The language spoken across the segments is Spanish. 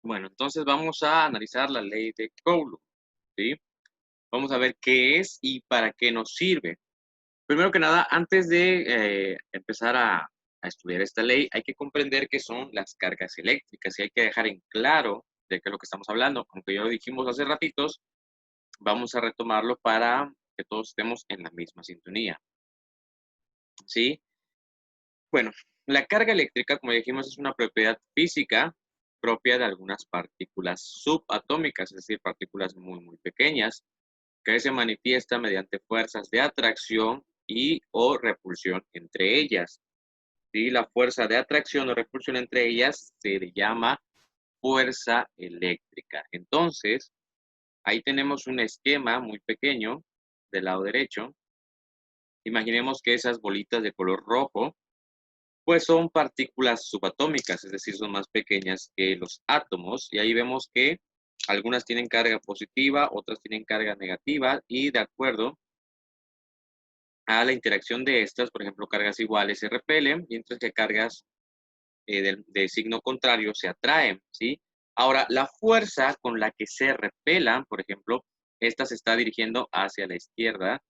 Bueno, entonces vamos a analizar la ley de Coulomb, ¿sí? Vamos a ver qué es y para qué nos sirve. Primero que nada, antes de empezar a estudiar esta ley, hay que comprender qué son las cargas eléctricas y hay que dejar en claro de qué es lo que estamos hablando. Aunque ya lo dijimos hace ratitos, vamos a retomarlo para que todos estemos en la misma sintonía, ¿sí? Bueno, la carga eléctrica, como dijimos, es una propiedad física propia de algunas partículas subatómicas, es decir, partículas muy pequeñas, que se manifiesta mediante fuerzas de atracción y o repulsión entre ellas. ¿Sí? La fuerza de atracción o repulsión entre ellas se le llama fuerza eléctrica. Entonces, ahí tenemos un esquema muy pequeño del lado derecho. Imaginemos que esas bolitas de color rojo pues son partículas subatómicas, es decir, son más pequeñas que los átomos, y ahí vemos que algunas tienen carga positiva, otras tienen carga negativa, y de acuerdo a la interacción de estas, por ejemplo, cargas iguales se repelen, mientras que cargas de signo contrario se atraen, ¿sí? Ahora, la fuerza con la que se repelan, por ejemplo, esta se está dirigiendo hacia la izquierda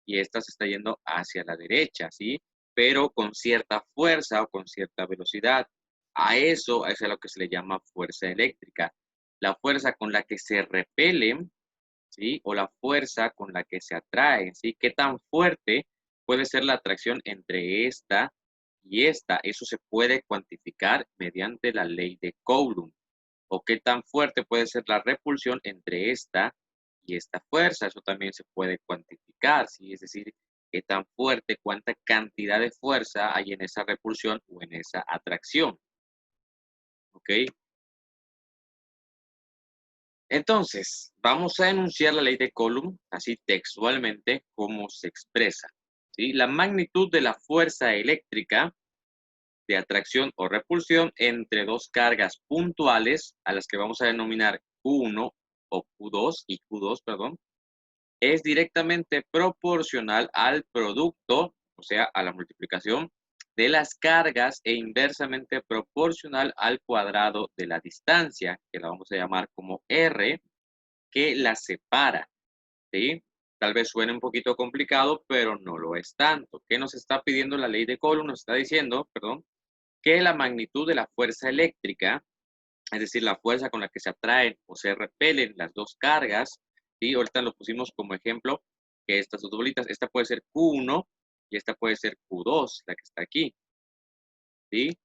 y esta se está yendo hacia la derecha, ¿sí? Pero con cierta fuerza o con cierta velocidad. A eso es a lo que se le llama fuerza eléctrica. La fuerza con la que se repelen, ¿sí? O la fuerza con la que se atraen, ¿sí? ¿Qué tan fuerte puede ser la atracción entre esta y esta? Eso se puede cuantificar mediante la ley de Coulomb. O qué tan fuerte puede ser la repulsión entre esta y esta fuerza. Eso también se puede cuantificar, ¿sí? Es decir, qué tan fuerte, cuánta cantidad de fuerza hay en esa repulsión o en esa atracción, ¿ok? Entonces, vamos a enunciar la ley de Coulomb, así textualmente, como se expresa, ¿sí? La magnitud de la fuerza eléctrica de atracción o repulsión entre dos cargas puntuales, a las que vamos a denominar Q1 o Q2 y Q2, perdón, es directamente proporcional al producto, o sea, a la multiplicación de las cargas e inversamente proporcional al cuadrado de la distancia, que la vamos a llamar como R, que la separa, ¿sí? Tal vez suene un poquito complicado, pero no lo es tanto. ¿Qué nos está pidiendo la ley de Coulomb? Nos está diciendo, perdón, que la magnitud de la fuerza eléctrica, es decir, la fuerza con la que se atraen o se repelen las dos cargas, y ahorita lo pusimos como ejemplo, que estas dos bolitas, esta puede ser Q1 y esta puede ser Q2, la que está aquí, ¿sí?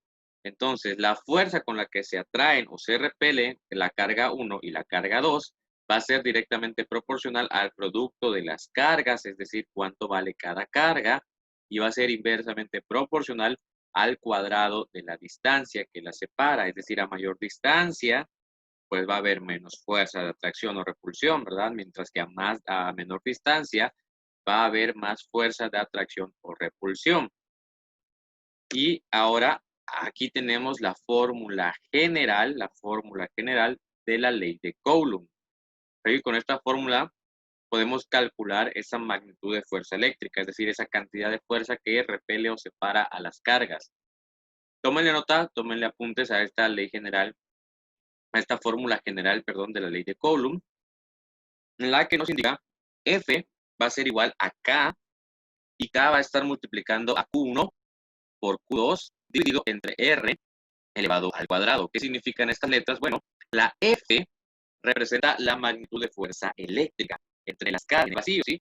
Entonces, la fuerza con la que se atraen o se repelen la carga 1 y la carga 2 va a ser directamente proporcional al producto de las cargas, es decir, cuánto vale cada carga, y va a ser inversamente proporcional al cuadrado de la distancia que la separa, es decir, a mayor distancia, pues va a haber menos fuerza de atracción o repulsión, ¿verdad? Mientras que a menor distancia va a haber más fuerza de atracción o repulsión. Y ahora aquí tenemos la fórmula general de la ley de Coulomb. Y con esta fórmula podemos calcular esa magnitud de fuerza eléctrica, es decir, esa cantidad de fuerza que repele o separa a las cargas. Tómenle nota, tómenle apuntes a esta ley general, a esta fórmula general, perdón, de la ley de Coulomb, en la que nos indica F va a ser igual a K y K va a estar multiplicando a Q1 por Q2 dividido entre R elevado al cuadrado. ¿Qué significan estas letras? Bueno, la F representa la magnitud de fuerza eléctrica entre las cargas en el vacío, ¿sí?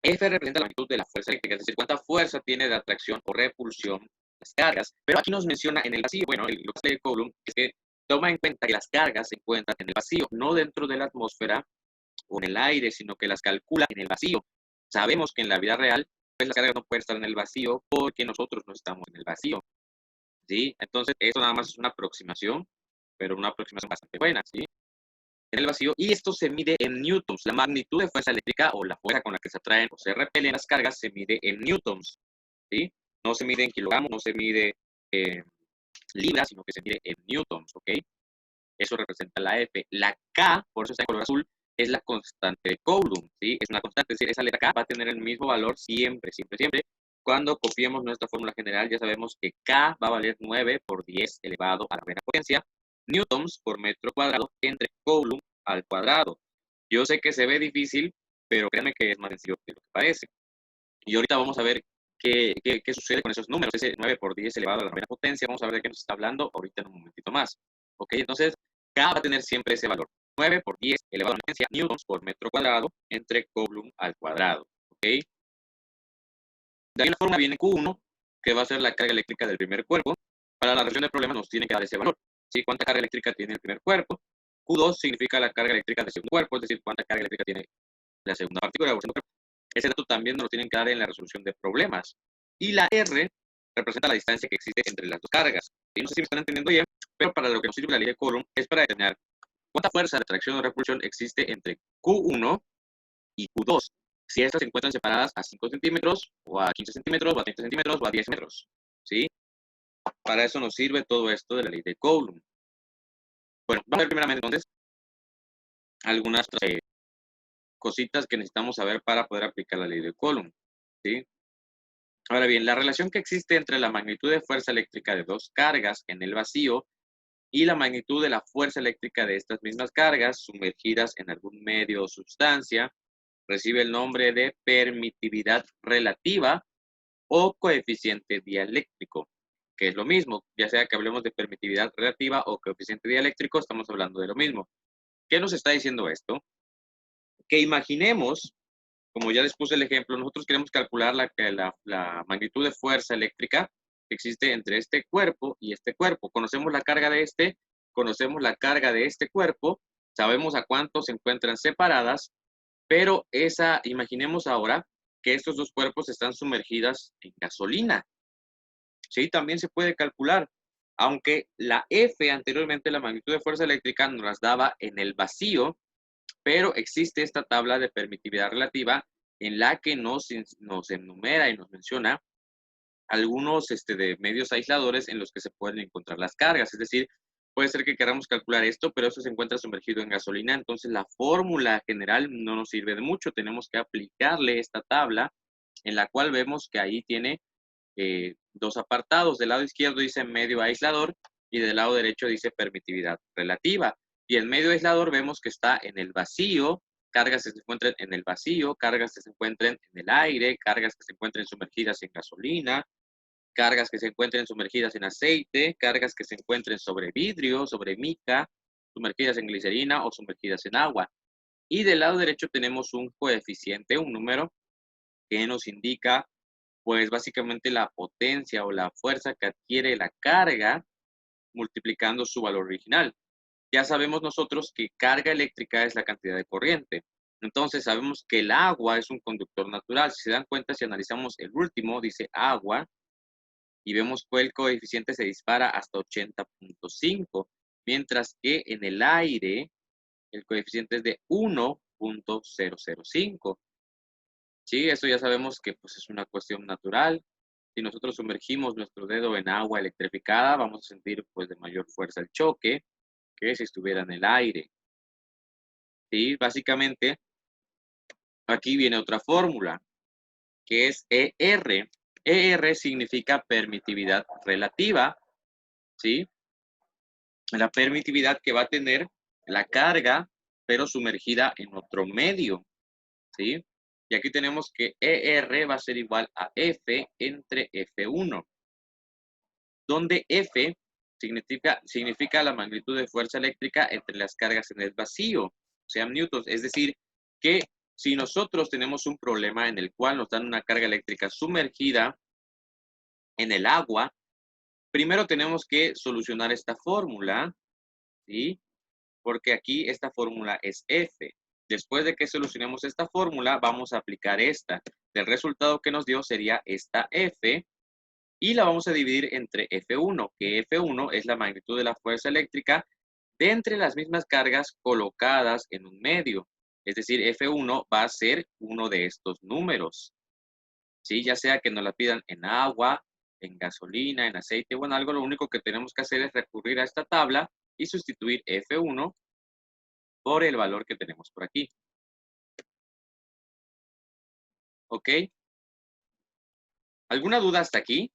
F representa la magnitud de la fuerza eléctrica, es decir, cuánta fuerza tiene de atracción o repulsión las cargas. Pero aquí nos menciona en el vacío, bueno, lo que hace Coulomb es que toma en cuenta que las cargas se encuentran en el vacío, no dentro de la atmósfera o en el aire, sino que las calcula en el vacío. Sabemos que en la vida real, pues las cargas no pueden estar en el vacío porque nosotros no estamos en el vacío, ¿sí? Entonces, esto nada más es una aproximación, pero una aproximación bastante buena, ¿sí? En el vacío, y esto se mide en newtons. La magnitud de fuerza eléctrica o la fuerza con la que se atraen o se repelen las cargas se mide en newtons, ¿sí? No se mide en kilogramos, no se mide en libras, sino que se mide en newtons, ¿ok? Eso representa la F. La K, por eso está en color azul, es la constante de Coulomb, ¿sí? Es una constante, es decir, esa letra K va a tener el mismo valor siempre, siempre, siempre. Cuando copiemos nuestra fórmula general, ya sabemos que K va a valer 9 por 10 elevado a la primera potencia. newtons por metro cuadrado entre coulomb al cuadrado. Yo sé que se ve difícil, pero créanme que es más sencillo de lo que parece. Y ahorita vamos a ver qué sucede con esos números. Ese 9 por 10 elevado a la novena potencia, vamos a ver de qué nos está hablando ahorita en un momentito más. ¿Ok? Entonces, K va a tener siempre ese valor. 9 por 10 elevado a la potencia newtons por metro cuadrado entre coulomb al cuadrado. ¿Ok? De ahí la fórmula viene Q1, que va a ser la carga eléctrica del primer cuerpo. Para la resolución del problema nos tiene que dar ese valor. ¿Sí? ¿Cuánta carga eléctrica tiene el primer cuerpo? Q2 significa la carga eléctrica del segundo cuerpo, es decir, cuánta carga eléctrica tiene la segunda partícula o el segundo cuerpo. Ese dato también nos lo tienen que dar en la resolución de problemas. Y la R representa la distancia que existe entre las dos cargas. Y no sé si me están entendiendo bien, pero para lo que nos sirve la ley de Coulomb es para determinar cuánta fuerza de atracción o repulsión existe entre Q1 y Q2. Si estas se encuentran separadas a 5 centímetros, o a 15 centímetros, o a 30 centímetros, o a 10 metros. ¿Sí? Para eso nos sirve todo esto de la ley de Coulomb. Bueno, vamos a ver primeramente entonces algunas cositas que necesitamos saber para poder aplicar la ley de Coulomb. ¿Sí? Ahora bien, la relación que existe entre la magnitud de fuerza eléctrica de dos cargas en el vacío y la magnitud de la fuerza eléctrica de estas mismas cargas sumergidas en algún medio o sustancia recibe el nombre de permitividad relativa o coeficiente dialéctrico, que es lo mismo, ya sea que hablemos de permitividad relativa o coeficiente dialéctrico, estamos hablando de lo mismo. ¿Qué nos está diciendo esto? Que imaginemos, como ya les puse el ejemplo, nosotros queremos calcular la magnitud de fuerza eléctrica que existe entre este cuerpo y este cuerpo. Conocemos la carga de este, conocemos la carga de este cuerpo, sabemos a cuánto se encuentran separadas, pero imaginemos ahora que estos dos cuerpos están sumergidas en gasolina. Sí, también se puede calcular, aunque la F anteriormente, la magnitud de fuerza eléctrica, nos las daba en el vacío, pero existe esta tabla de permitividad relativa en la que nos enumera y nos menciona algunos de medios aisladores en los que se pueden encontrar las cargas. Es decir, puede ser que queramos calcular esto, pero eso se encuentra sumergido en gasolina, entonces la fórmula general no nos sirve de mucho. Tenemos que aplicarle esta tabla en la cual vemos que ahí tiene dos apartados. Del lado izquierdo dice medio aislador y del lado derecho dice permitividad relativa. Y el medio aislador vemos que está en el vacío, cargas que se encuentran en el vacío, cargas que se encuentran en el aire, cargas que se encuentran sumergidas en gasolina, cargas que se encuentren sumergidas en aceite, cargas que se encuentren sobre vidrio, sobre mica, sumergidas en glicerina o sumergidas en agua. Y del lado derecho tenemos un coeficiente, un número que nos indica pues básicamente la potencia o la fuerza que adquiere la carga multiplicando su valor original. Ya sabemos nosotros que carga eléctrica es la cantidad de corriente. Entonces sabemos que el agua es un conductor natural. Si se dan cuenta, si analizamos el último, dice agua, y vemos que el coeficiente se dispara hasta 80.5, mientras que en el aire el coeficiente es de 1.005. Sí, eso ya sabemos que pues, es una cuestión natural. Si nosotros sumergimos nuestro dedo en agua electrificada, vamos a sentir pues, de mayor fuerza el choque que si estuviera en el aire. Sí, básicamente, aquí viene otra fórmula, que es ER. ER significa permitividad relativa, ¿sí? La permitividad que va a tener la carga, pero sumergida en otro medio, ¿sí? Y aquí tenemos que ER va a ser igual a F entre F1, donde F significa la magnitud de fuerza eléctrica entre las cargas en el vacío, sean newtons. Es decir, que si nosotros tenemos un problema en el cual nos dan una carga eléctrica sumergida en el agua, primero tenemos que solucionar esta fórmula, ¿sí? Porque aquí esta fórmula es F. Después de que solucionemos esta fórmula, vamos a aplicar esta. El resultado que nos dio sería esta F y la vamos a dividir entre F1, que F1 es la magnitud de la fuerza eléctrica de entre las mismas cargas colocadas en un medio. Es decir, F1 va a ser uno de estos números. ¿Sí? Ya sea que nos la pidan en agua, en gasolina, en aceite o en algo, lo único que tenemos que hacer es recurrir a esta tabla y sustituir F1 por el valor que tenemos por aquí. ¿Ok? ¿Alguna duda hasta aquí?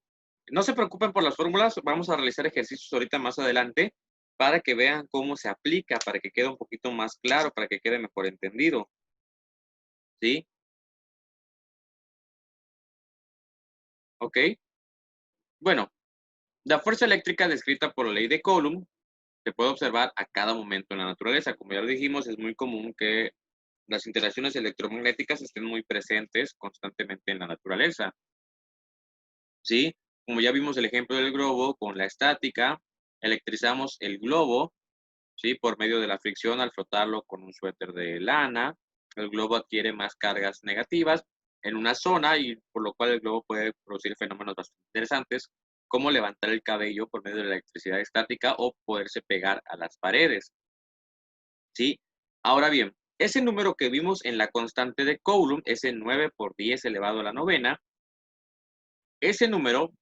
No se preocupen por las fórmulas, vamos a realizar ejercicios ahorita más adelante para que vean cómo se aplica, para que quede un poquito más claro, para que quede mejor entendido, ¿sí? ¿Ok? Bueno, la fuerza eléctrica descrita por la ley de Coulomb se puede observar a cada momento en la naturaleza. Como ya lo dijimos, es muy común que las interacciones electromagnéticas estén muy presentes constantemente en la naturaleza, ¿sí? Como ya vimos el ejemplo del globo con la estática, electrizamos el globo, ¿sí? Por medio de la fricción al frotarlo con un suéter de lana, el globo adquiere más cargas negativas en una zona y por lo cual el globo puede producir fenómenos bastante interesantes, como levantar el cabello por medio de la electricidad estática o poderse pegar a las paredes, ¿sí? Ahora bien, ese número que vimos en la constante de Coulomb, ese 9 por 10 elevado a la novena, ese número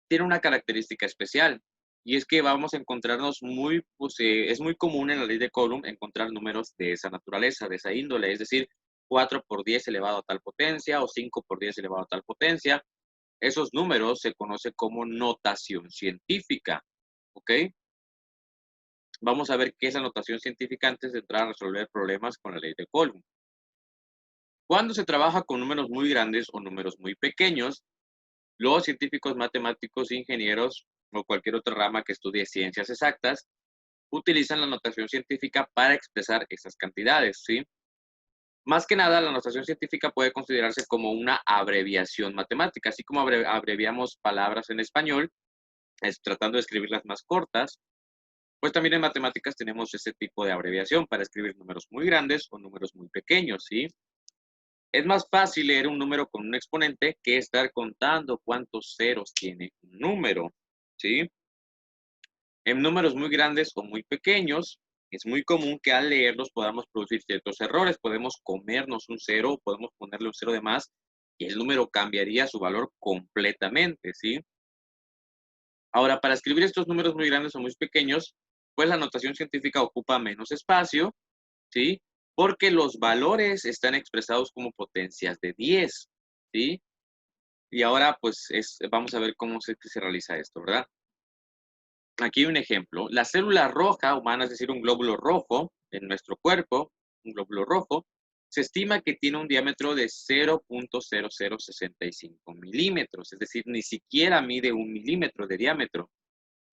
tiene una característica especial, y es que vamos a encontrarnos es muy común en la ley de Coulomb encontrar números de esa naturaleza, de esa índole, es decir, 4 por 10 elevado a tal potencia o 5 por 10 elevado a tal potencia. Esos números se conocen como notación científica, ¿ok? Vamos a ver qué es la notación científica antes de entrar a resolver problemas con la ley de Coulomb. Cuando se trabaja con números muy grandes o números muy pequeños, los científicos, matemáticos, ingenieros o cualquier otra rama que estudie ciencias exactas utilizan la notación científica para expresar esas cantidades, ¿sí? Más que nada, la notación científica puede considerarse como una abreviación matemática, así como abreviamos palabras en español, tratando de escribirlas más cortas, pues también en matemáticas tenemos ese tipo de abreviación para escribir números muy grandes o números muy pequeños, ¿sí? Es más fácil leer un número con un exponente que estar contando cuántos ceros tiene un número, ¿sí? En números muy grandes o muy pequeños, es muy común que al leerlos podamos producir ciertos errores. Podemos comernos un cero, podemos ponerle un cero de más y el número cambiaría su valor completamente, ¿sí? Ahora, para escribir estos números muy grandes o muy pequeños, pues la notación científica ocupa menos espacio, ¿sí? Porque los valores están expresados como potencias de 10, ¿sí? Y ahora, pues, vamos a ver cómo se realiza esto, ¿verdad? Aquí hay un ejemplo. La célula roja humana, es decir, un glóbulo rojo en nuestro cuerpo, un glóbulo rojo, se estima que tiene un diámetro de 0.0065 milímetros, es decir, ni siquiera mide 1 milímetro de diámetro,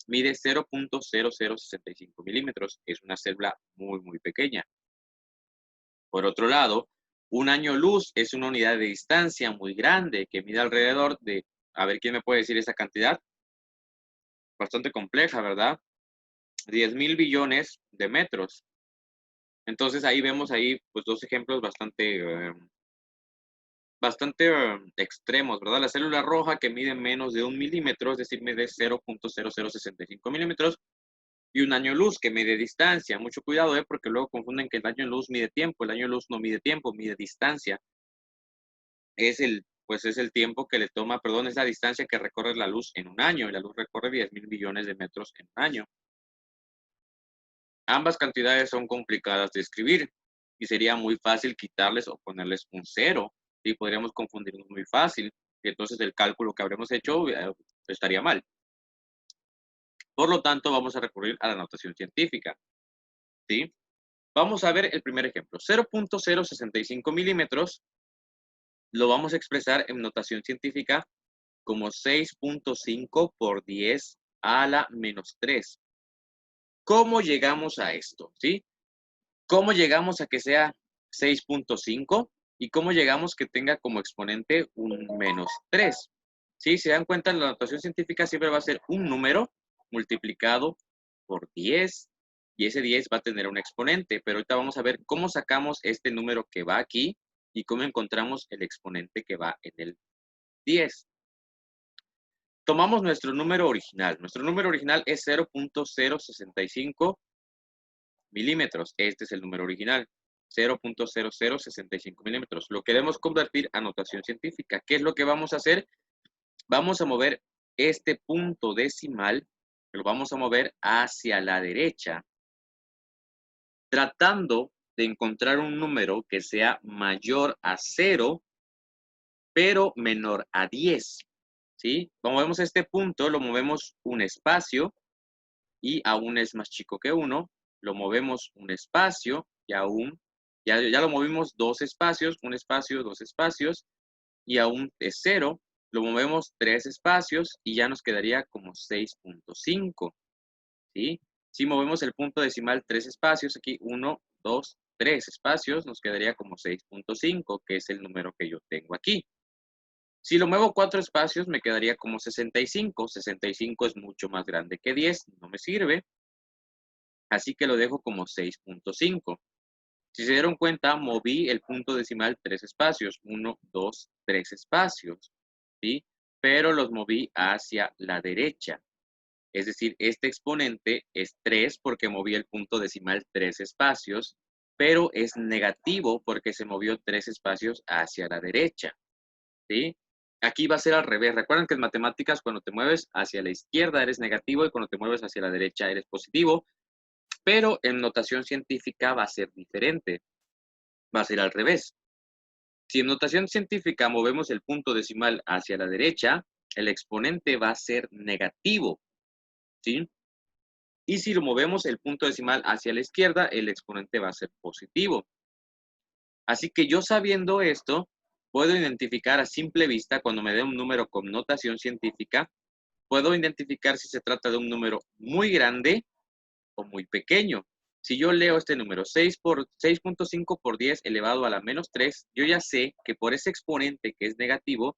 mide 0.0065 milímetros, es una célula muy, muy pequeña. Por otro lado, un año luz es una unidad de distancia muy grande que mide alrededor de, a ver quién me puede decir esa cantidad, bastante compleja, ¿verdad? 10.000 billones de metros. Entonces ahí vemos ahí pues dos ejemplos bastante extremos, ¿verdad? La célula roja que mide menos de 1 milímetro, es decir, mide 0.0065 milímetros, y un año luz que mide distancia. Mucho cuidado, porque luego confunden que el año luz mide tiempo. El año luz no mide tiempo, mide distancia. Es el tiempo que le toma, perdón, es la distancia que recorre la luz en un año, y la luz recorre 10.000 billones de metros en un año. Ambas cantidades son complicadas de escribir y sería muy fácil quitarles o ponerles un cero, y podríamos confundirnos muy fácil, y entonces el cálculo que habremos hecho estaría mal. Por lo tanto, vamos a recurrir a la notación científica, ¿sí? Vamos a ver el primer ejemplo. 0.065 milímetros lo vamos a expresar en notación científica como 6.5 por 10 a la menos 3. ¿Cómo llegamos a esto? ¿Sí? ¿Cómo llegamos a que sea 6.5? ¿Y cómo llegamos que tenga como exponente un menos 3? ¿Sí? Se dan cuenta, la notación científica siempre va a ser un número multiplicado por 10, y ese 10 va a tener un exponente, pero ahorita vamos a ver cómo sacamos este número que va aquí y cómo encontramos el exponente que va en el 10. Tomamos nuestro número original. Nuestro número original es 0.065 milímetros. Este es el número original. 0.0065 milímetros. Lo queremos convertir a notación científica. ¿Qué es lo que vamos a hacer? Vamos a mover este punto decimal, lo vamos a mover hacia la derecha, tratando de encontrar un número que sea mayor a 0, pero menor a 10. ¿Sí? Movemos este punto, lo movemos un espacio, y aún es más chico que 1, lo movemos un espacio y aún, ya lo movimos 2 espacios, un espacio, 2 espacios, y aún es 0, lo movemos 3 espacios y ya nos quedaría como 6.5, ¿sí? Si movemos el punto decimal 3 espacios, aquí 1, 2, 3 espacios, nos quedaría como 6.5, que es el número que yo tengo aquí. Si lo muevo 4 espacios, me quedaría como 65. 65 es mucho más grande que 10, no me sirve. Así que lo dejo como 6.5. Si se dieron cuenta, moví el punto decimal 3 espacios. 1, 2, 3 espacios. ¿Sí? Pero los moví hacia la derecha. Es decir, este exponente es 3 porque moví el punto decimal 3 espacios, pero es negativo porque se movió 3 espacios hacia la derecha. ¿Sí? Aquí va a ser al revés. Recuerden que en matemáticas cuando te mueves hacia la izquierda eres negativo y cuando te mueves hacia la derecha eres positivo, pero en notación científica va a ser diferente. Va a ser al revés. Si en notación científica movemos el punto decimal hacia la derecha, el exponente va a ser negativo, ¿sí? Y si lo movemos el punto decimal hacia la izquierda, el exponente va a ser positivo. Así que yo sabiendo esto, puedo identificar a simple vista, cuando me dé un número con notación científica, puedo identificar si se trata de un número muy grande o muy pequeño. Si yo leo este número 6.5 por 10 elevado a la menos 3, yo ya sé que por ese exponente que es negativo,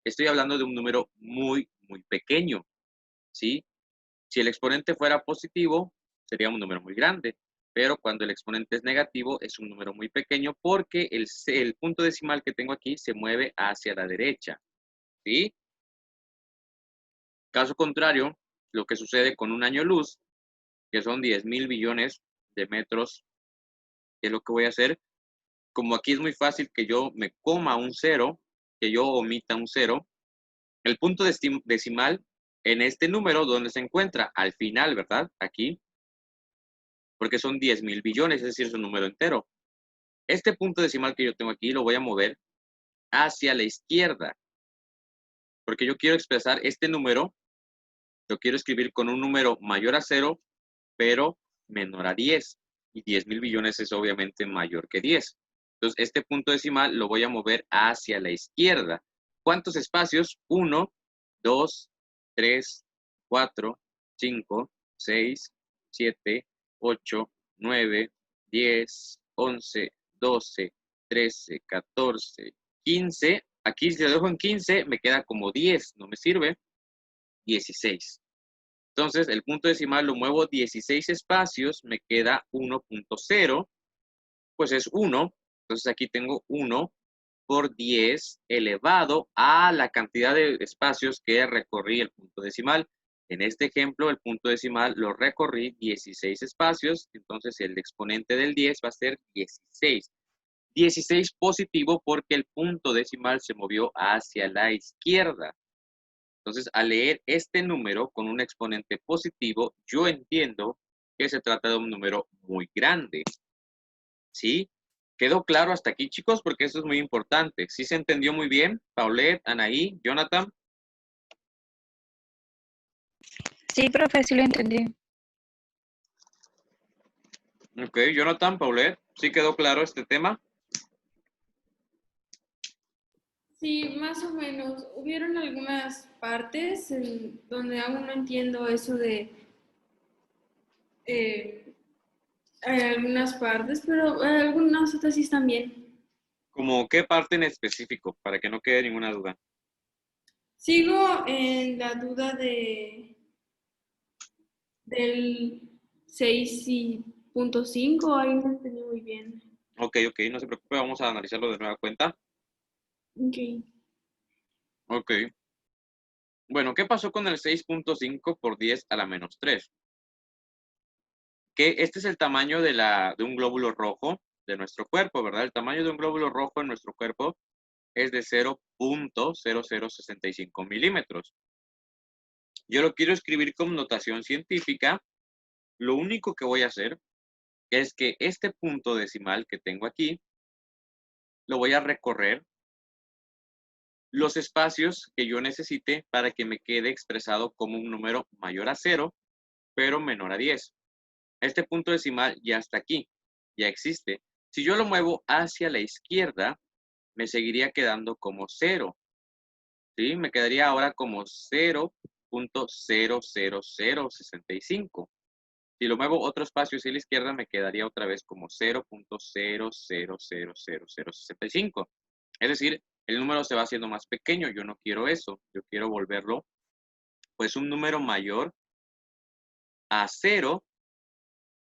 estoy hablando de un número muy, muy pequeño, ¿sí? Si el exponente fuera positivo, sería un número muy grande, pero cuando el exponente es negativo, es un número muy pequeño porque el punto decimal que tengo aquí se mueve hacia la derecha, ¿sí? Caso contrario, lo que sucede con un año luz, que son 10.000 billones de metros, ¿qué es lo que voy a hacer? Como aquí es muy fácil que yo me coma un cero, que yo omita un cero, el punto decimal en este número, ¿dónde se encuentra? Al final, ¿verdad? Aquí, porque son 10.000 billones, es decir, es un número entero. Este punto decimal que yo tengo aquí lo voy a mover hacia la izquierda, porque yo quiero expresar este número, lo quiero escribir con un número mayor a 0, pero menor a 10. Y 10.000 billones es obviamente mayor que 10. Entonces, este punto decimal lo voy a mover hacia la izquierda. ¿Cuántos espacios? 1, 2, 3, 4, 5, 6, 7, 8, 9, 10, 11, 12, 13, 14, 15. Aquí si lo dejo en 15, me queda como 10, no me sirve. 16. Entonces, el punto decimal lo muevo 16 espacios, me queda 1.0, pues es 1. Entonces, aquí tengo 1 por 10 elevado a la cantidad de espacios que recorrí el punto decimal. En este ejemplo, el punto decimal lo recorrí 16 espacios, entonces el exponente del 10 va a ser 16. 16 positivo porque el punto decimal se movió hacia la izquierda. Entonces, al leer este número con un exponente positivo, yo entiendo que se trata de un número muy grande. ¿Sí? ¿Quedó claro hasta aquí, chicos? Porque eso es muy importante. ¿Sí se entendió muy bien? Paulette, Anaí, Jonathan. Sí, profe, sí lo entendí. Ok, Jonathan, Paulette, ¿sí quedó claro este tema? Sí, más o menos. Hubieron algunas partes en donde aún no entiendo eso de eh, algunas partes, pero algunas otras sí están bien. ¿Cómo qué parte en específico? Para que no quede ninguna duda. Sigo en la duda del 6.5, ahí no entendí muy bien. Ok, no se preocupe, vamos a analizarlo de nueva cuenta. Ok. Ok. Bueno, ¿qué pasó con el 6.5 por 10 a la menos 3? Que este es el tamaño de un glóbulo rojo de nuestro cuerpo, ¿verdad? El tamaño de un glóbulo rojo en nuestro cuerpo es de 0.0065 milímetros. Yo lo quiero escribir con notación científica. Lo único que voy a hacer es que este punto decimal que tengo aquí, lo voy a recorrer los espacios que yo necesite para que me quede expresado como un número mayor a 0 pero menor a 10. Este punto decimal ya está aquí, ya existe. Si yo lo muevo hacia la izquierda, me seguiría quedando como 0. ¿Sí? Me quedaría ahora como 0.00065. Si lo muevo otro espacio hacia la izquierda, me quedaría otra vez como 0.0000065. Es decir, el número se va haciendo más pequeño. Yo no quiero eso. Yo quiero volverlo, pues, un número mayor a 0,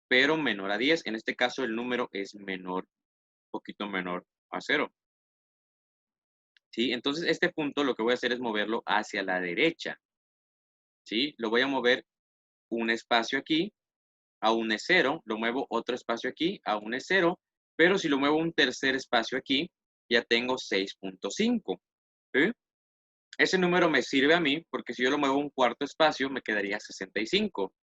pero menor a 10. En este caso, el número es menor, un poquito menor a 0. ¿Sí? Entonces, este punto lo que voy a hacer es moverlo hacia la derecha. ¿Sí? Lo voy a mover un espacio aquí, aún es 0, lo muevo otro espacio aquí, aún es 0, pero si lo muevo un tercer espacio aquí, ya tengo 6.5. ¿Sí? Ese número me sirve a mí porque si yo lo muevo un cuarto espacio, me quedaría 65,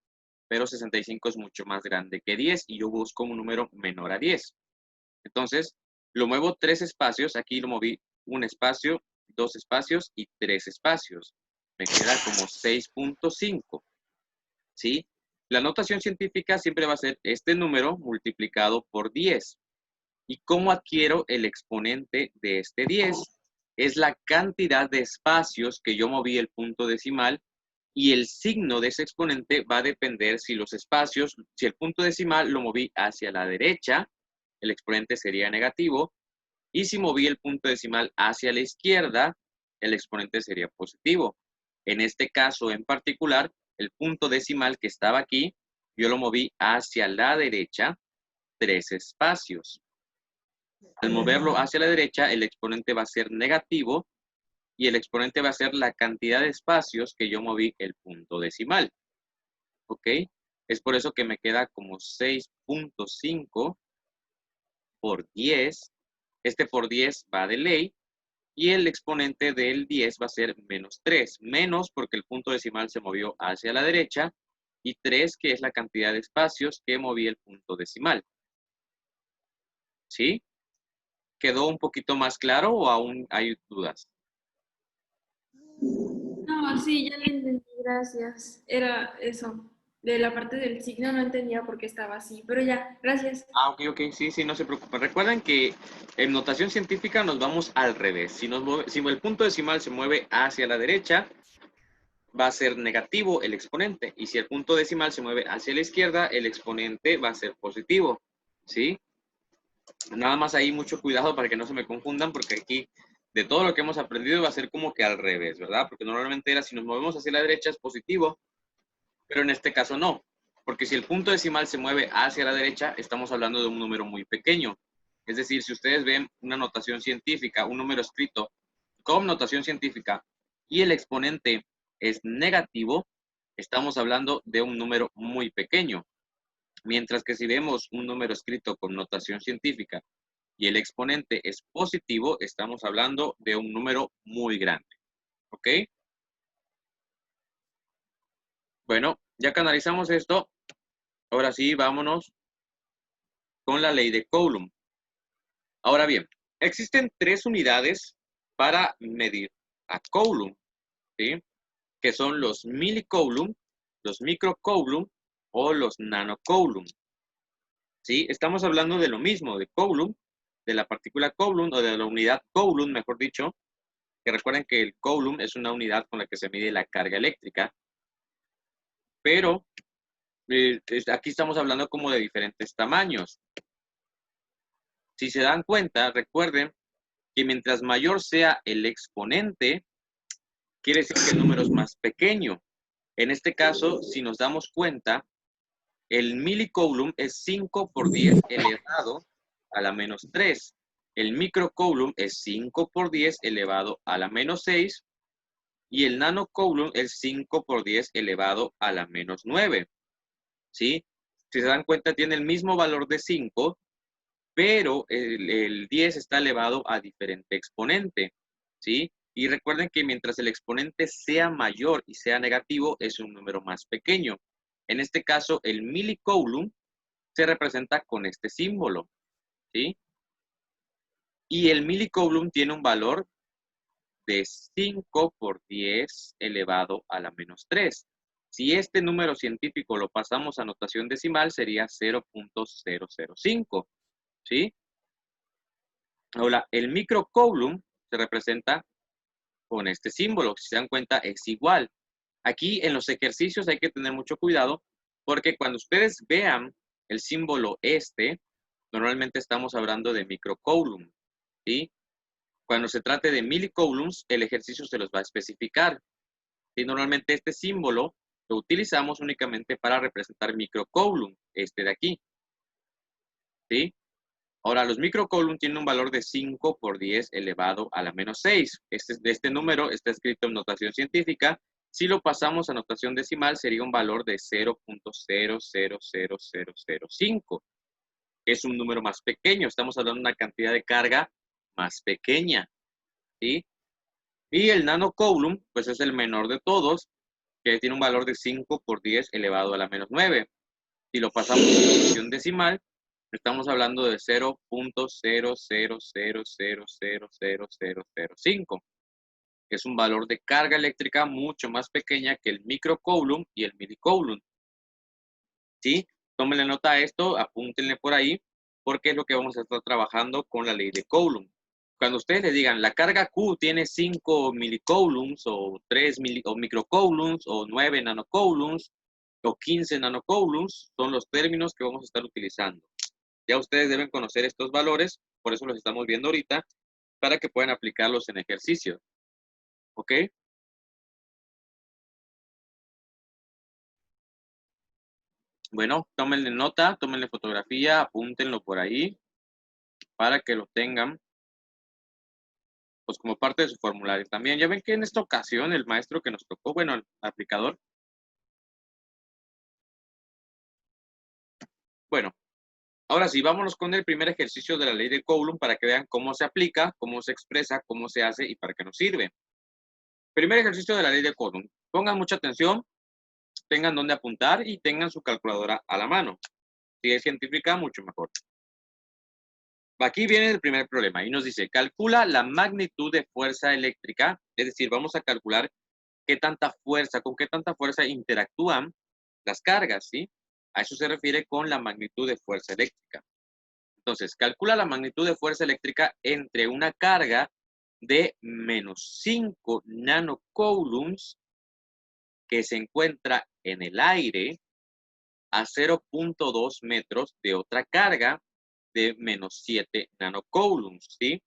pero 65 es mucho más grande que 10 y yo busco un número menor a 10. Entonces, lo muevo 3 espacios, aquí lo moví un espacio, 2 espacios y 3 espacios. Me queda como 6.5. ¿Sí? La notación científica siempre va a ser este número multiplicado por 10. ¿Y cómo adquiero el exponente de este 10? Es la cantidad de espacios que yo moví el punto decimal y el signo de ese exponente va a depender si los espacios, si el punto decimal lo moví hacia la derecha, el exponente sería negativo, y si moví el punto decimal hacia la izquierda, el exponente sería positivo. En este caso en particular, el punto decimal que estaba aquí, yo lo moví hacia la derecha 3 espacios. Al moverlo hacia la derecha, el exponente va a ser negativo y el exponente va a ser la cantidad de espacios que yo moví el punto decimal. ¿Ok? Es por eso que me queda como 6.5 por 10. Este por 10 va de ley. Y el exponente del 10 va a ser menos 3. Menos porque el punto decimal se movió hacia la derecha. Y 3, que es la cantidad de espacios que moví el punto decimal. ¿Sí? ¿Quedó un poquito más claro o aún hay dudas? No, sí, ya lo entendí, gracias. Era eso. De la parte del signo no entendía por qué estaba así, pero ya, gracias. Ah, ok, sí, no se preocupen. Recuerden que en notación científica nos vamos al revés. Si el punto decimal se mueve hacia la derecha, va a ser negativo el exponente. Y si el punto decimal se mueve hacia la izquierda, el exponente va a ser positivo. ¿Sí? Nada más ahí mucho cuidado para que no se me confundan, porque aquí de todo lo que hemos aprendido va a ser como que al revés, ¿verdad? Porque normalmente era si nos movemos hacia la derecha es positivo, pero en este caso no. Porque si el punto decimal se mueve hacia la derecha, estamos hablando de un número muy pequeño. Es decir, si ustedes ven una notación científica, un número escrito con notación científica y el exponente es negativo, estamos hablando de un número muy pequeño. Mientras que si vemos un número escrito con notación científica y el exponente es positivo, estamos hablando de un número muy grande. ¿Ok? Bueno, ya que analizamos esto, ahora sí, vámonos con la ley de Coulomb. Ahora bien, existen 3 unidades para medir a Coulomb, ¿sí? Que son los milicoulomb, los microcoulomb o los nanocoulomb. ¿Sí? Estamos hablando de lo mismo, de Coulomb, de la partícula Coulomb o de la unidad Coulomb, mejor dicho, que recuerden que el Coulomb es una unidad con la que se mide la carga eléctrica, pero aquí estamos hablando como de diferentes tamaños. Si se dan cuenta, recuerden que mientras mayor sea el exponente, quiere decir que el número es más pequeño. En este caso, si nos damos cuenta, el milicoulomb es 5 por 10 elevado a la menos 3. El microcoulomb es 5 por 10 elevado a la menos 6. Y el nanocoulomb es 5 por 10 elevado a la menos 9. ¿Sí? Si se dan cuenta, tiene el mismo valor de 5, pero el 10 está elevado a diferente exponente. ¿Sí? Y recuerden que mientras el exponente sea mayor y sea negativo, es un número más pequeño. En este caso, el milicoulomb se representa con este símbolo. ¿Sí? Y el milicoulomb tiene un valor de 5 por 10 elevado a la menos 3. Si este número científico lo pasamos a notación decimal, sería 0.005, ¿sí? Ahora, el microcoulomb se representa con este símbolo. Si se dan cuenta, es igual. Aquí en los ejercicios hay que tener mucho cuidado porque cuando ustedes vean el símbolo normalmente estamos hablando de microcoulomb, ¿sí? Cuando se trate de milicoulombs, el ejercicio se los va a especificar. ¿Sí? Normalmente este símbolo lo utilizamos únicamente para representar microcoulomb, este de aquí, ¿sí? Ahora, los microcoulomb tienen un valor de 5 por 10 elevado a la menos 6. Este número está escrito en notación científica. Si lo pasamos a notación decimal, sería un valor de 0.000005. Es un número más pequeño. Estamos hablando de una cantidad de carga más pequeña, ¿sí? Y el nanocoulomb, pues es el menor de todos, que tiene un valor de 5 por 10 elevado a la menos 9. Si lo pasamos a notación decimal, estamos hablando de 0.00000005. Es un valor de carga eléctrica mucho más pequeña que el microcoulomb y el milicoulomb. ¿Sí? Tómenle nota a esto, apúntenle por ahí, porque es lo que vamos a estar trabajando con la ley de Coulomb. Cuando ustedes le digan, la carga Q tiene 5 milicoulombs, o 3 microcoulombs, o 9 nanocoulombs, o 15 nanocoulombs, son los términos que vamos a estar utilizando. Ya ustedes deben conocer estos valores, por eso los estamos viendo ahorita, para que puedan aplicarlos en ejercicio. ¿Ok? Bueno, tómenle nota, tómenle fotografía, apúntenlo por ahí, para que lo tengan, pues como parte de su formulario también. Ya ven que en esta ocasión el maestro que nos tocó, bueno, el aplicador. Bueno, ahora sí, vámonos con el primer ejercicio de la ley de Coulomb para que vean cómo se aplica, cómo se expresa, cómo se hace y para qué nos sirve. Primer ejercicio de la ley de Coulomb. Pongan mucha atención, tengan dónde apuntar y tengan su calculadora a la mano. Si es científica, mucho mejor. Aquí viene el primer problema y nos dice, calcula la magnitud de fuerza eléctrica, es decir, vamos a calcular qué tanta fuerza, con qué tanta fuerza interactúan las cargas, ¿sí? A eso se refiere con la magnitud de fuerza eléctrica. Entonces, calcula la magnitud de fuerza eléctrica entre una carga de menos 5 nanocoulombs que se encuentra en el aire a 0.2 metros de otra carga de menos 7 nanocoulombs, ¿sí?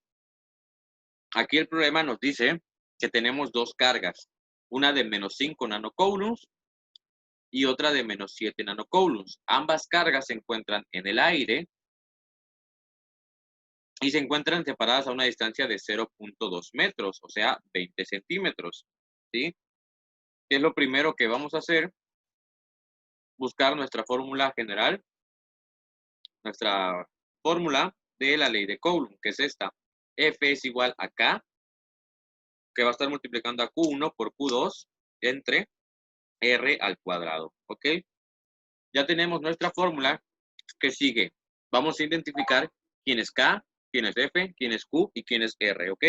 Aquí el problema nos dice que tenemos dos cargas, una de menos 5 nanocoulombs y otra de menos 7 nanocoulombs. Ambas cargas se encuentran en el aire y se encuentran separadas a una distancia de 0.2 metros, o sea, 20 centímetros, ¿sí? ¿Qué es lo primero que vamos a hacer? Buscar nuestra fórmula general, nuestra fórmula de la ley de Coulomb, que es esta. F es igual a K, que va a estar multiplicando a Q1 por Q2 entre R al cuadrado, ¿ok? Ya tenemos nuestra fórmula que sigue. Vamos a identificar quién es K, quién es F, quién es Q y quién es R, ¿ok?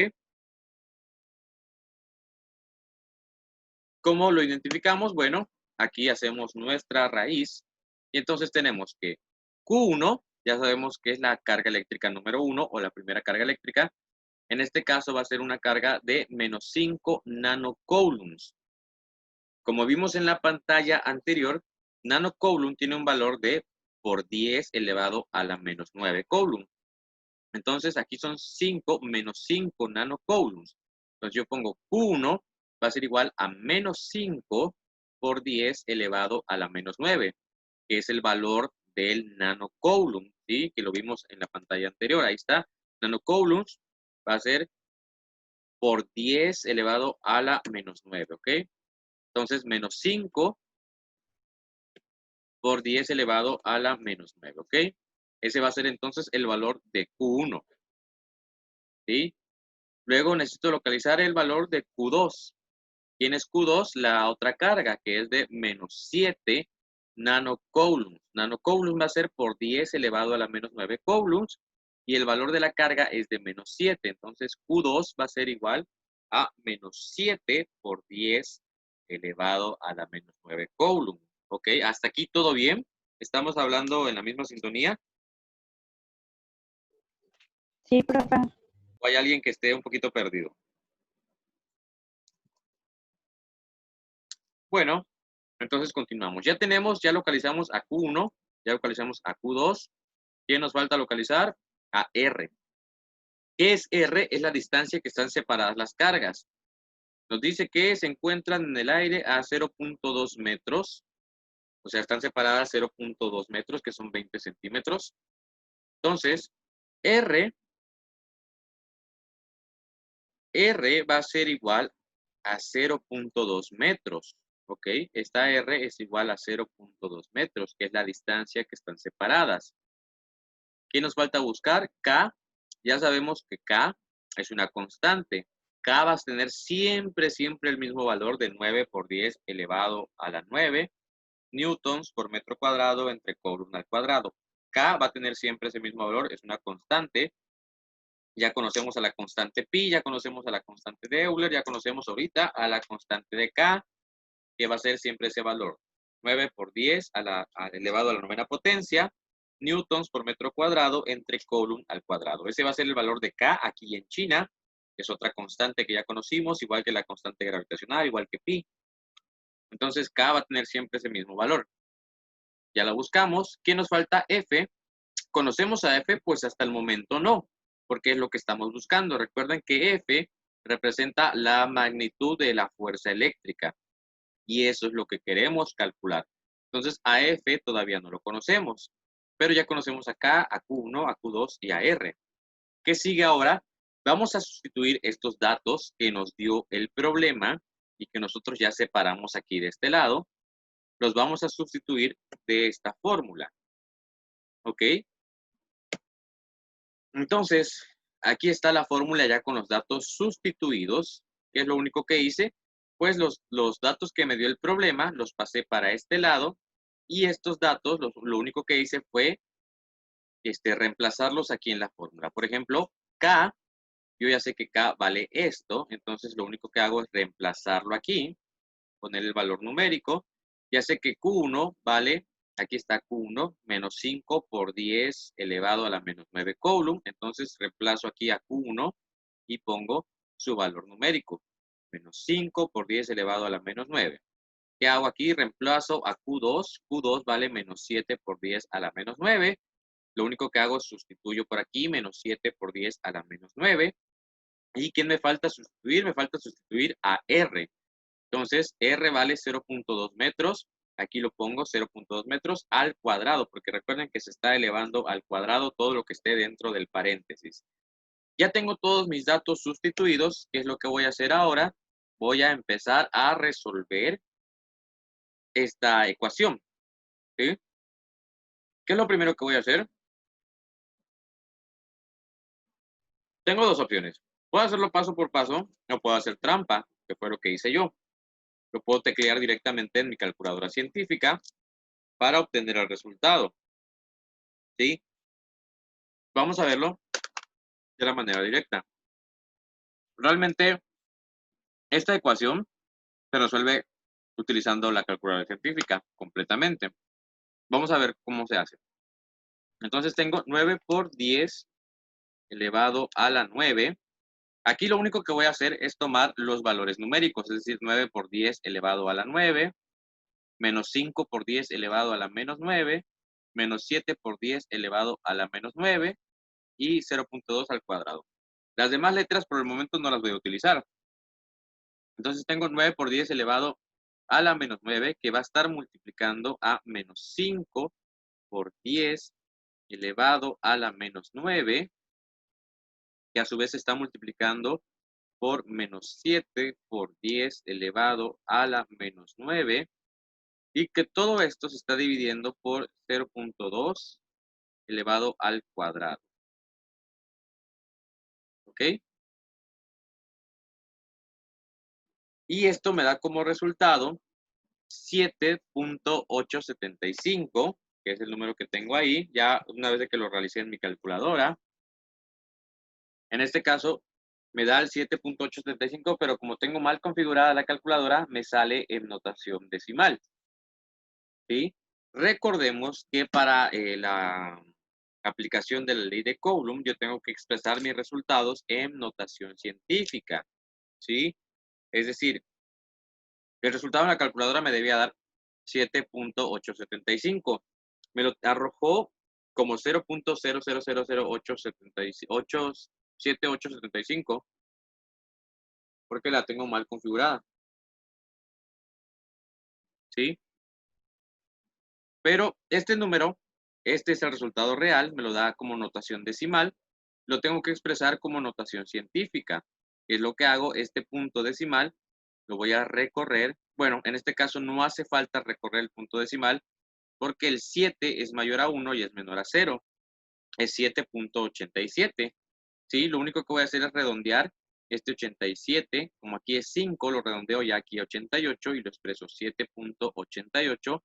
¿Cómo lo identificamos? Bueno, aquí hacemos nuestra raíz y entonces tenemos que Q1, ya sabemos que es la carga eléctrica número 1 o la primera carga eléctrica. En este caso va a ser una carga de menos 5 nanocoulombs. Como vimos en la pantalla anterior, nanocoulomb tiene un valor de por 10 elevado a la menos 9 coulomb. Entonces aquí son 5 menos 5 nanocoulombs. Entonces yo pongo Q1 va a ser igual a menos 5 por 10 elevado a la menos 9, que es el valor del nanocoulomb, ¿sí? Que lo vimos en la pantalla anterior. Ahí está. Nanocoulombs va a ser por 10 elevado a la menos 9, ¿ok? Entonces, menos 5 por 10 elevado a la menos 9, ¿ok? Ese va a ser entonces el valor de Q1, ¿sí? Luego necesito localizar el valor de Q2. ¿Quién es Q2? La otra carga, que es de menos 7 nanocoulombs. Nanocoulombs va a ser por 10 elevado a la menos 9 coulombs y el valor de la carga es de menos 7. Entonces, Q2 va a ser igual a menos 7 por 10 elevado a la menos 9 coulomb. ¿Ok? ¿Hasta aquí todo bien? ¿Estamos hablando en la misma sintonía? Sí, profe. ¿O hay alguien que esté un poquito perdido? Bueno, entonces continuamos. Ya localizamos a Q1, ya localizamos a Q2. ¿Qué nos falta localizar? A R. ¿Qué es R? Es la distancia que están separadas las cargas. Nos dice que se encuentran en el aire a 0.2 metros. O sea, están separadas 0.2 metros, que son 20 centímetros. Entonces, R va a ser igual a 0.2 metros. ¿Ok? Esta R es igual a 0.2 metros, que es la distancia que están separadas. ¿Qué nos falta buscar? K. Ya sabemos que K es una constante. K va a tener siempre el mismo valor de 9 por 10 elevado a la 9 newtons por metro cuadrado entre coulomb al cuadrado. K va a tener siempre ese mismo valor, es una constante. Ya conocemos a la constante pi, ya conocemos a la constante de Euler, ya conocemos ahorita a la constante de K, que va a ser siempre ese valor. 9 por 10 elevado a la novena potencia, newtons por metro cuadrado entre coulomb al cuadrado. Ese va a ser el valor de K aquí en China, que es otra constante que ya conocimos, igual que la constante gravitacional, igual que pi. Entonces K va a tener siempre ese mismo valor. Ya la buscamos. ¿Qué nos falta? F. ¿Conocemos a F? Pues hasta el momento no, porque es lo que estamos buscando. Recuerden que F representa la magnitud de la fuerza eléctrica y eso es lo que queremos calcular. Entonces a F todavía no lo conocemos, pero ya conocemos acá a Q1, a Q2 y a R. ¿Qué sigue ahora? Vamos a sustituir estos datos que nos dio el problema y que nosotros ya separamos aquí de este lado. Los vamos a sustituir de esta fórmula. ¿Ok? Entonces, aquí está la fórmula ya con los datos sustituidos. ¿Qué es lo único que hice? Pues los datos que me dio el problema los pasé para este lado y estos datos lo único que hice fue reemplazarlos aquí en la fórmula. Por ejemplo, K, yo ya sé que K vale esto, entonces lo único que hago es reemplazarlo aquí, poner el valor numérico. Ya sé que Q1 vale, aquí está Q1, menos 5 por 10 elevado a la menos 9 coulomb. Entonces reemplazo aquí a Q1 y pongo su valor numérico. Menos 5 por 10 elevado a la menos 9. ¿Qué hago aquí? Reemplazo a Q2. Q2 vale menos 7 por 10 a la menos 9. Lo único que hago es sustituyo por aquí, menos 7 por 10 a la menos 9. ¿Y quién me falta sustituir? Me falta sustituir a R. Entonces, R vale 0.2 metros. Aquí lo pongo 0.2 metros al cuadrado, porque recuerden que se está elevando al cuadrado todo lo que esté dentro del paréntesis. Ya tengo todos mis datos sustituidos. ¿Qué es lo que voy a hacer ahora? Voy a empezar a resolver esta ecuación. ¿Sí? ¿Qué es lo primero que voy a hacer? Tengo dos opciones. Puedo hacerlo paso por paso o puedo hacer trampa, que fue lo que hice yo. Lo puedo teclear directamente en mi calculadora científica para obtener el resultado. ¿Sí? Vamos a verlo de la manera directa. Realmente, esta ecuación se resuelve utilizando la calculadora científica completamente. Vamos a ver cómo se hace. Entonces tengo 9 por 10 elevado a la 9. Aquí lo único que voy a hacer es tomar los valores numéricos, es decir, 9 por 10 elevado a la 9, menos 5 por 10 elevado a la menos 9, menos 7 por 10 elevado a la menos 9 y 0.2 al cuadrado. Las demás letras por el momento no las voy a utilizar. Entonces tengo 9 por 10 elevado a la menos 9, que va a estar multiplicando a menos 5 por 10 elevado a la menos 9, que a su vez está multiplicando por menos 7 por 10 elevado a la menos 9, y que todo esto se está dividiendo por 0.2 elevado al cuadrado. ¿Ok? Y esto me da como resultado 7.875, que es el número que tengo ahí, ya una vez que lo realicé en mi calculadora. En este caso, me da el 7.875, pero como tengo mal configurada la calculadora, me sale en notación decimal. ¿Sí? Recordemos que para la aplicación de la ley de Coulomb, yo tengo que expresar mis resultados en notación científica. ¿Sí? Es decir, el resultado en la calculadora me debía dar 7.875. Me lo arrojó como 0.0000877875 porque la tengo mal configurada. ¿Sí? Pero este número, este es el resultado real, me lo da como notación decimal, lo tengo que expresar como notación científica. ¿Qué es lo que hago? Este punto decimal lo voy a recorrer. Bueno, en este caso no hace falta recorrer el punto decimal porque el 7 es mayor a 1 y es menor a 0. Es 7.87. ¿Sí? Lo único que voy a hacer es redondear este 87. Como aquí es 5, lo redondeo ya aquí a 88 y lo expreso 7.88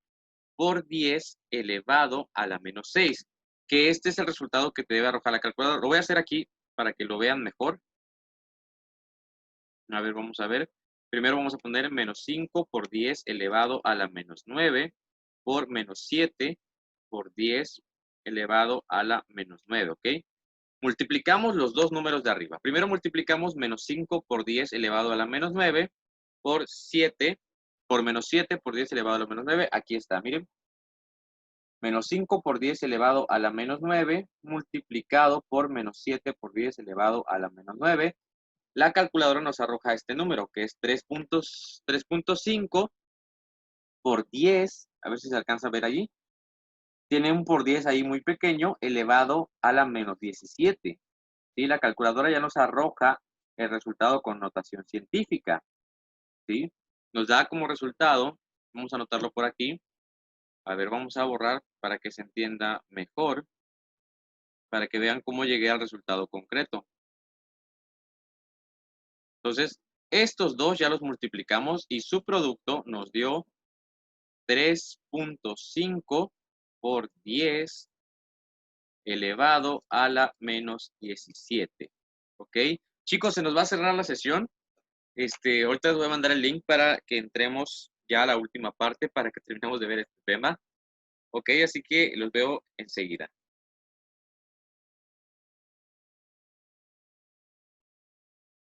por 10 elevado a la menos 6, que este es el resultado que te debe arrojar la calculadora. Lo voy a hacer aquí para que lo vean mejor. A ver, vamos a ver. Primero vamos a poner menos 5 por 10 elevado a la menos 9 por menos 7 por 10 elevado a la menos 9, ¿ok? Multiplicamos los dos números de arriba. Primero multiplicamos menos 5 por 10 elevado a la menos 9 por 7 por menos 7 por 10 elevado a la menos 9. Aquí está, miren. Menos 5 por 10 elevado a la menos 9 multiplicado por menos 7 por 10 elevado a la menos 9. La calculadora nos arroja este número, que es 3.5 por 10. A ver si se alcanza a ver allí. Tiene un por 10 ahí muy pequeño, elevado a la menos 17. ¿Sí? La calculadora ya nos arroja el resultado con notación científica. ¿Sí? Nos da como resultado, vamos a anotarlo por aquí. A ver, vamos a borrar para que se entienda mejor, para que vean cómo llegué al resultado concreto. Entonces, estos dos ya los multiplicamos y su producto nos dio 3.5 por 10 elevado a la menos 17. ¿Ok? Chicos, se nos va a cerrar la sesión. Ahorita les voy a mandar el link para que entremos ya a la última parte para que terminemos de ver este tema. ¿Ok? Así que los veo enseguida.